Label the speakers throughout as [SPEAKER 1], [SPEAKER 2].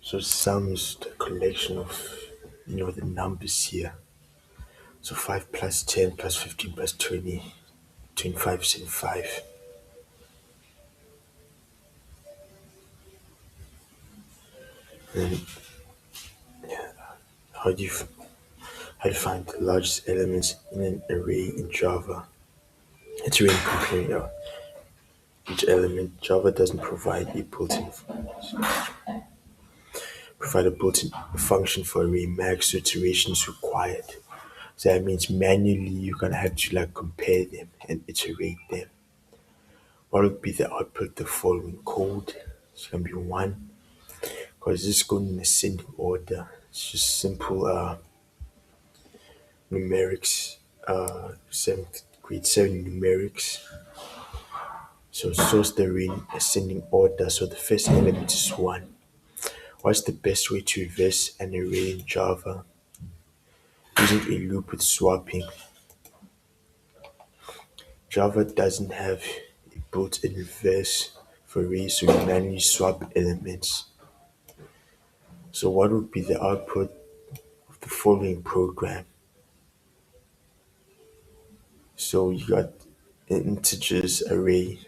[SPEAKER 1] So sum is the collection of the numbers here. So 5 plus 10 plus 15 plus 20, 25 is in 5. And how do you how do you find the largest elements in an array in Java? It's really comparing each element. Java doesn't provide a built-in function for array max, so iteration is required. So that means manually you're gonna have to like compare them and iterate them. What would be the output of the following code? It's gonna be one, because this is going in ascending order. It's just simple numerics, seventh grade 7 numerics. So source the array in ascending order. So the first element is one. What's the best way to reverse an array in Java? Using a loop with swapping. Java doesn't have a built-in reverse for arrays, so you manually swap elements. So what would be the output of the following program? So you got an integers array,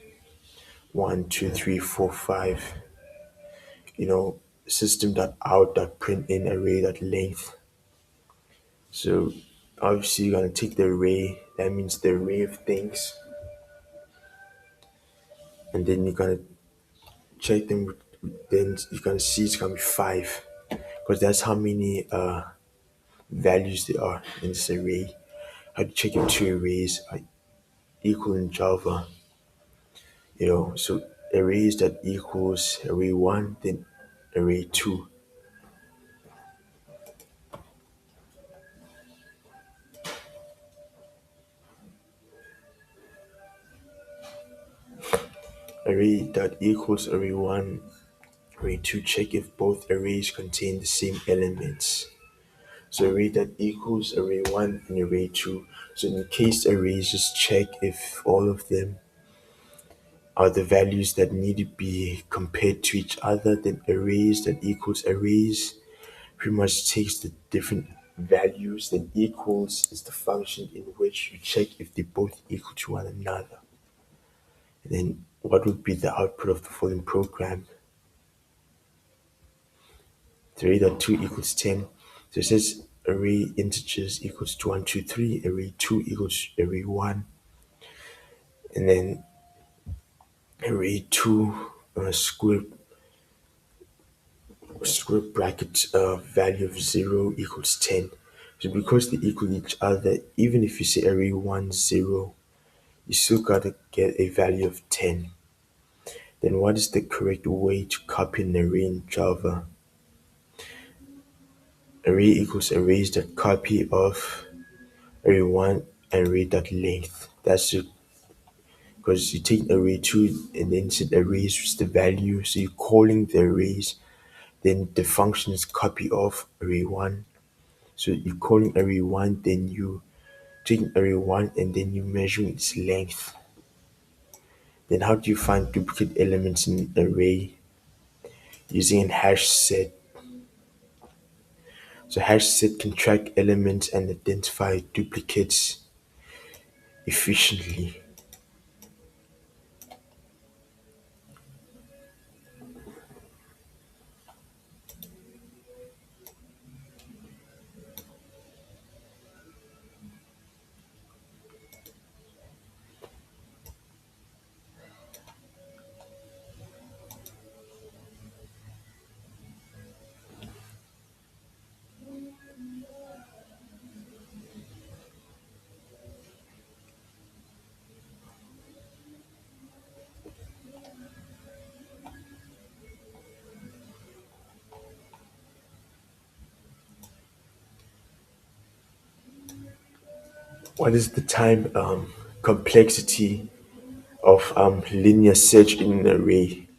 [SPEAKER 1] 1, 2, 3, 4, 5. System.out.println array.length. So obviously you're gonna take the array, that means the array of things, and then you're gonna check them. Then you're gonna see it's gonna be 5, because that's how many values there are in this array. How to check if two arrays are equal in Java? So arrays that equals array 1, then array 2. Array that equals array 1, array 2, check if both arrays contain the same elements. So array that equals array 1 and array 2. So in case arrays, just check if all of them are the values that need to be compared to each other. Then arrays that equals arrays pretty much takes the different values. Then equals is the function in which you check if they both equal to one another. And then what would be the output of the following program? 3.2 equals 10. So it says array integers equals to 1, 2, 3, array 2 equals array 1, and then array 2 square bracket value of 0 equals 10. So because they equal each other, even if you say array 1, 0, you still gotta get a value of 10. Then what is the correct way to copy an array in Java? Array equals arrays that copy of array 1 and array dot length. That's it. Because you take array 2 and then set arrays with the value. So you're calling the arrays. Then the function is copy of array 1. So you're calling array 1, then you taking array 1 and then you measuring its length. Then how do you find duplicate elements in an array? Using a hash set. So hash set can track elements and identify duplicates efficiently. What is the time complexity of linear search in an array?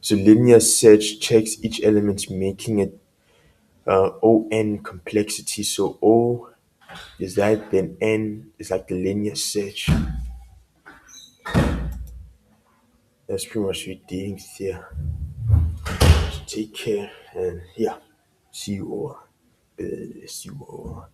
[SPEAKER 1] So linear search checks each element, making it O(n) complexity. So O is that, then N is like the linear search. That's pretty much what we're doing here. take care, and yeah, see you all. Bless you all.